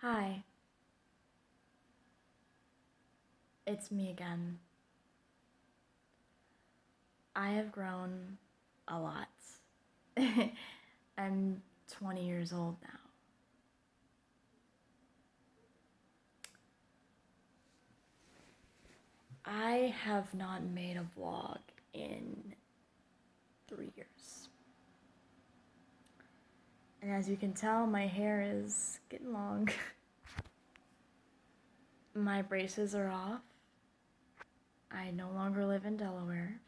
Hi, it's me again. I have grown a lot. I'm 20 years old now. I have not made a vlog in 3 years. And as you can tell, my hair is getting long. My braces are off. I no longer live in Delaware.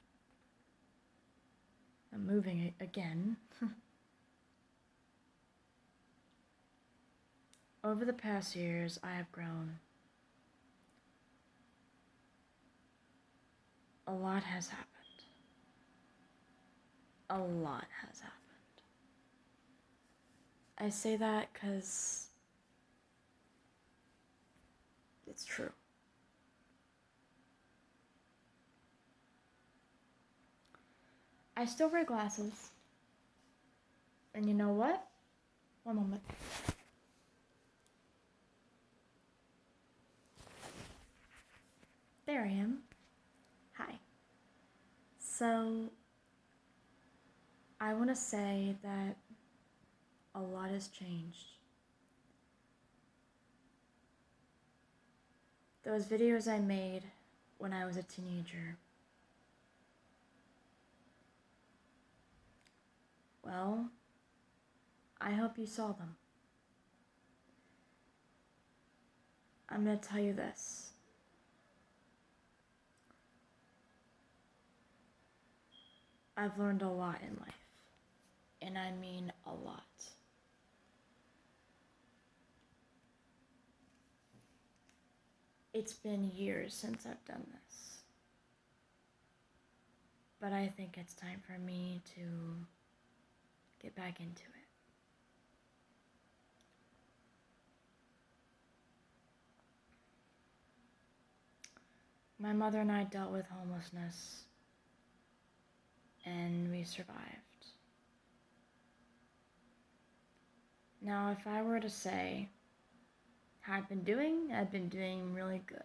I'm moving again. Over the past years, I have grown. A lot has happened. A lot has happened. I say that because it's true. I still wear glasses. And you know what? One moment. There I am. Hi. So, I want to say that a lot has changed. Those videos I made when I was a teenager, well, I hope you saw them. I'm going to tell you this. I've learned a lot in life. And I mean a lot. It's been years since I've done this. But I think it's time for me to get back into it. My mother and I dealt with homelessness, and we survived. Now, if I were to say how I've been doing really good.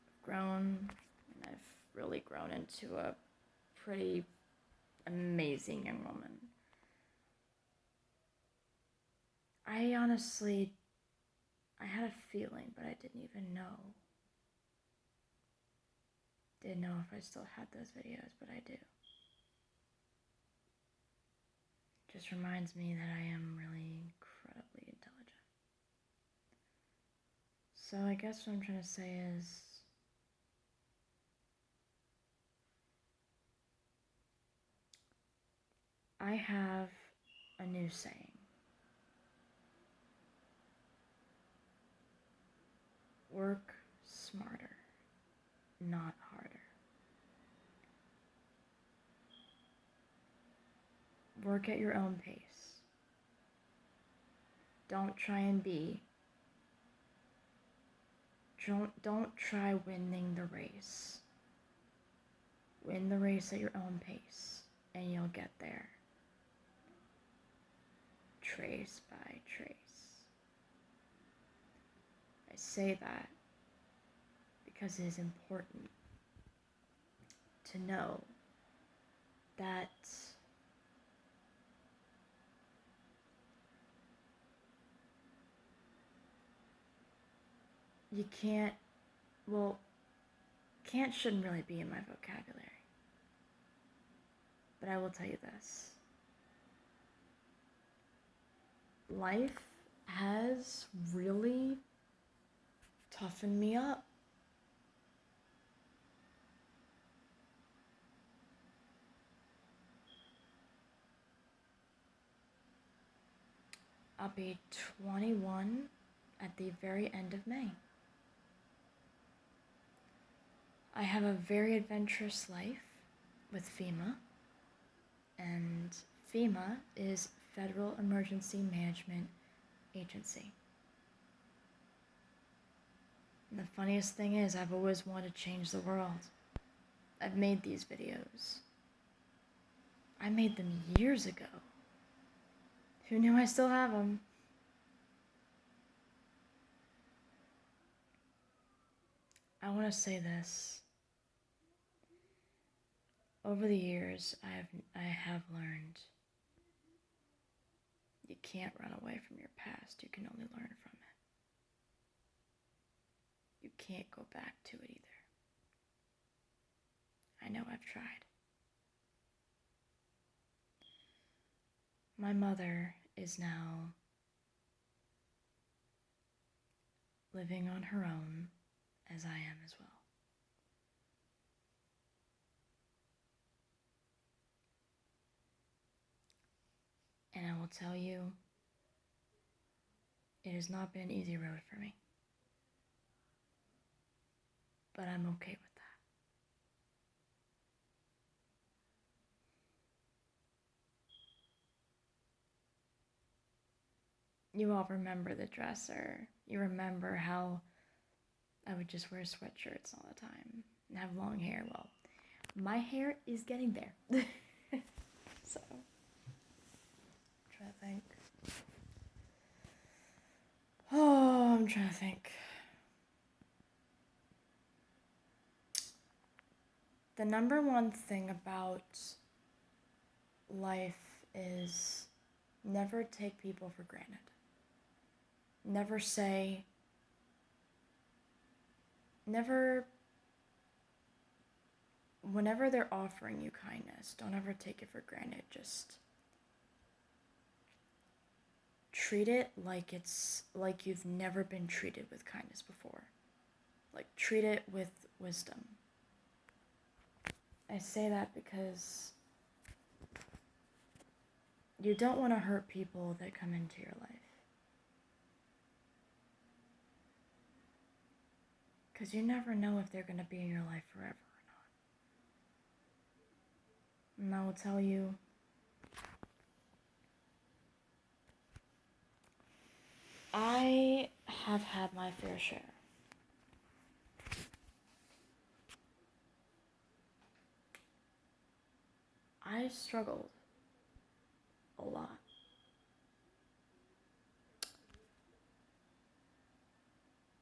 I've grown, and I've really grown into a pretty amazing young woman. I had a feeling, but I didn't even know. Didn't know if I still had those videos, but I do. Just reminds me that I am really incredibly intelligent. So I guess what I'm trying to say is I have a new saying. Work smarter, not harder. Work at your own pace. Don't try and be. Don't try winning the race. Win the race at your own pace, and you'll get there. Trace by trace. I say that because it is important to know that you can't, well, can't shouldn't really be in my vocabulary. But I will tell you this. Life has really toughened me up. I'll be 21 at the very end of May. I have a very adventurous life with FEMA, and FEMA is Federal Emergency Management Agency. And the funniest thing is, I've always wanted to change the world. I've made these videos. I made them years ago. Who knew I still have them? I want to say this. Over the years, I have learned you can't run away from your past. You can only learn from it. You can't go back to it either. I know I've tried. My mother is now living on her own, as I am as well. And I will tell you, it has not been an easy road for me. But I'm okay with that. You all remember the dresser. You remember how I would just wear sweatshirts all the time and have long hair. Well, my hair is getting there. So, I'm trying to think. Oh, I'm trying to think. The number one thing about life is never take people for granted. Never whenever they're offering you kindness, don't ever take it for granted. Just treat it like you've never been treated with kindness before. Like, treat it with wisdom. I say that because you don't want to hurt people that come into your life. Because you never know if they're going to be in your life forever or not. And I will tell you, I have had my fair share. I struggled a lot.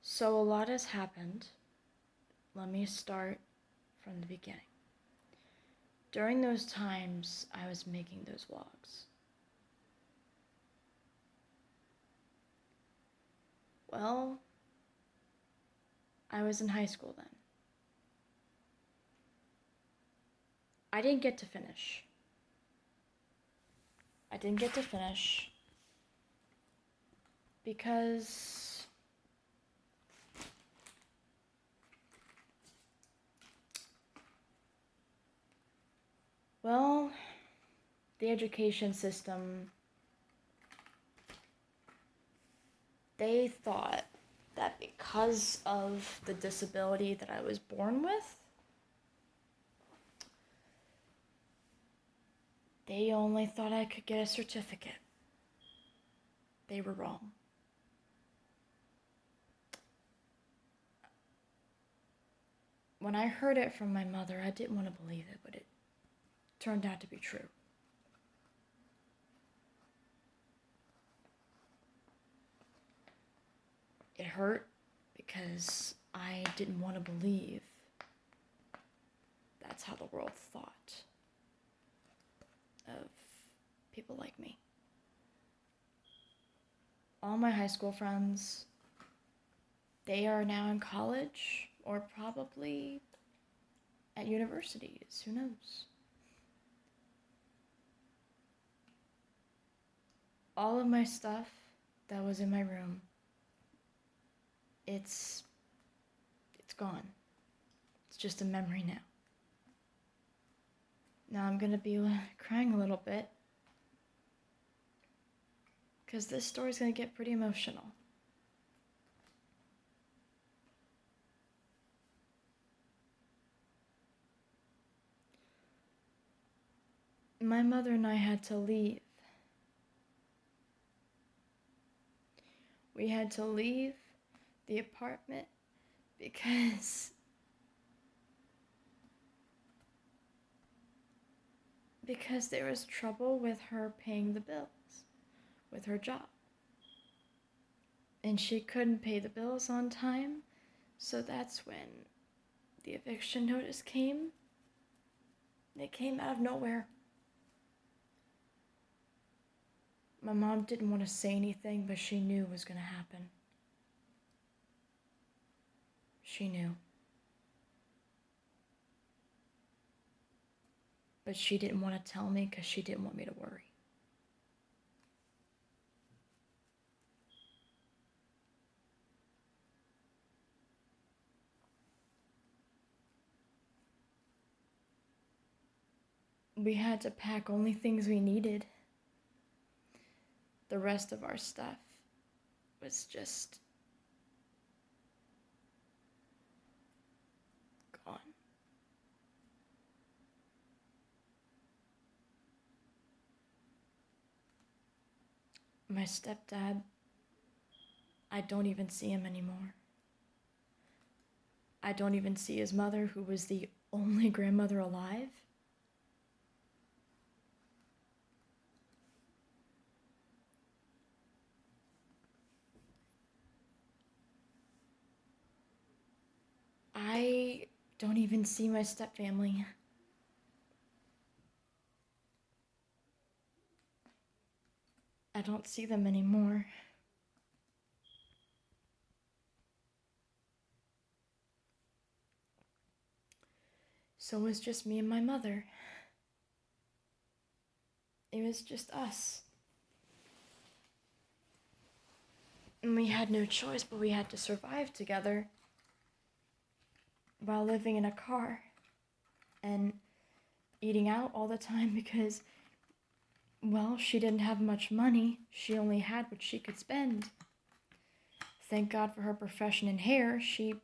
So a lot has happened. Let me start from the beginning. During those times, I was making those vlogs. Well, I was in high school then. I didn't get to finish. Because well, the education system, they thought that because of the disability that I was born with, they only thought I could get a certificate. They were wrong. When I heard it from my mother, I didn't want to believe it, but it turned out to be true. It hurt because I didn't want to believe that's how the world thought of people like me. All my high school friends, they are now in college or probably at universities. Who knows? All of my stuff that was in my room, it's gone. It's just a memory now. Now I'm gonna be crying a little bit because this story's gonna get pretty emotional. My mother and I had to leave. We had to leave the apartment because there was trouble with her paying the bills with her job. And she couldn't pay the bills on time, So that's when the eviction notice came. It came out of nowhere. My mom didn't want to say anything, but she knew it was going to happen. She knew. But she didn't want to tell me because she didn't want me to worry. We had to pack only things we needed. The rest of our stuff was just gone. My stepdad, I don't even see him anymore. I don't even see his mother, who was the only grandmother alive. I don't even see my stepfamily. I don't see them anymore. So it was just me and my mother. It was just us. And we had no choice, but we had to survive together while living in a car and eating out all the time because, well, she didn't have much money. She only had what she could spend. Thank God for her profession in hair. She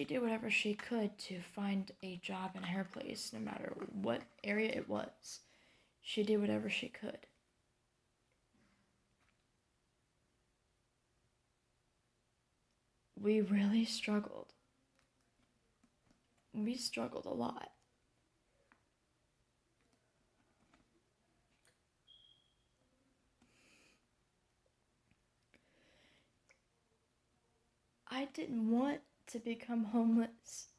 did whatever she could to find a job in a hair place, no matter what area it was. She did whatever she could. We really struggled. We struggled a lot. I didn't want to become homeless,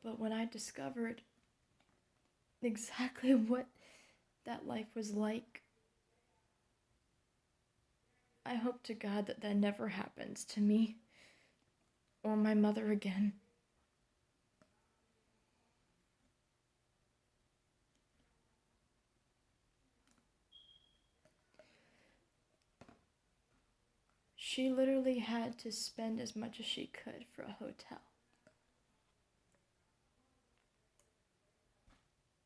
but when I discovered exactly what that life was like, I hope to God that that never happens to me or my mother again. She literally had to spend as much as she could for a hotel.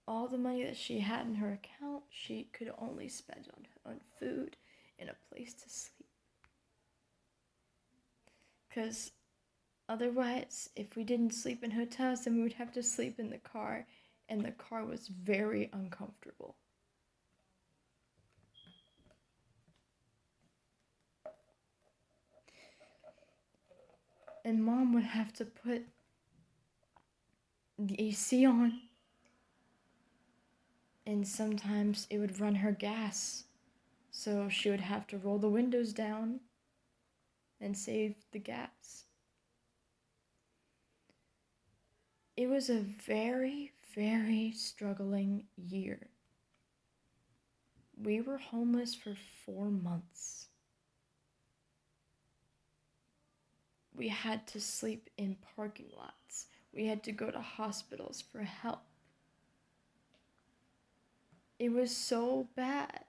All the money that she had in her account, she could only spend on food and a place to sleep. Because otherwise, if we didn't sleep in hotels, then we would have to sleep in the car, and the car was very uncomfortable. And Mom would have to put the AC on, and sometimes it would run her gas, so she would have to roll the windows down and save the gas. It was a very, very struggling year. We were homeless for 4 months. We had to sleep in parking lots. We had to go to hospitals for help. It was so bad.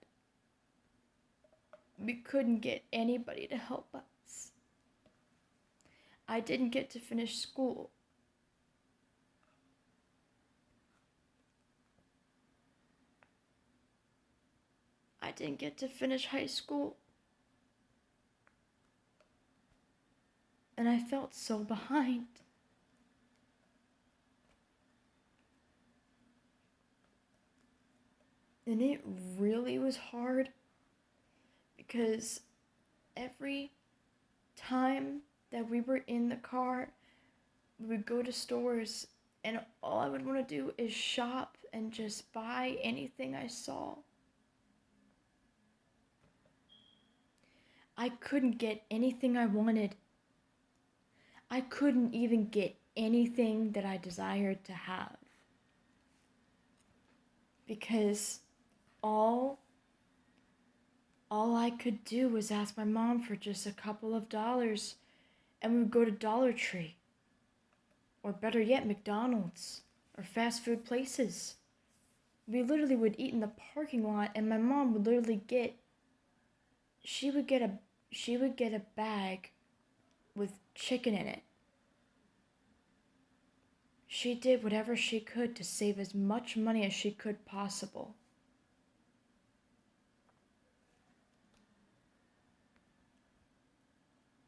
We couldn't get anybody to help us. I didn't get to finish school. I didn't get to finish high school. And I felt so behind. And it really was hard because every time that we were in the car, we would go to stores and all I would want to do is shop and just buy anything I saw. I couldn't get anything I wanted. I couldn't even get anything that I desired to have. Because all I could do was ask my mom for just a couple of dollars, and we would go to Dollar Tree, or better yet, McDonald's, or fast food places. We literally would eat in the parking lot, and my mom would literally she would get a bag with chicken in it. She did whatever she could to save as much money as she could possible.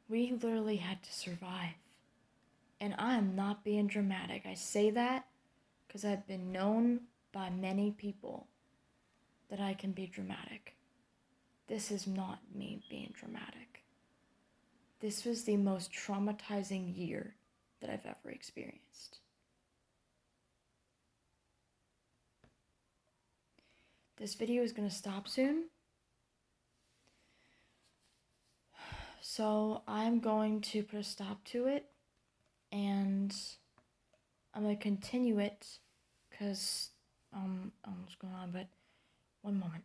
We literally had to survive. And I am not being dramatic. I say that because I've been known by many people that I can be dramatic. This is not me being dramatic. This was the most traumatizing year that I've ever experienced. This video is going to stop soon. So I'm going to put a stop to it, and I'm going to continue it because what's going on, but one moment.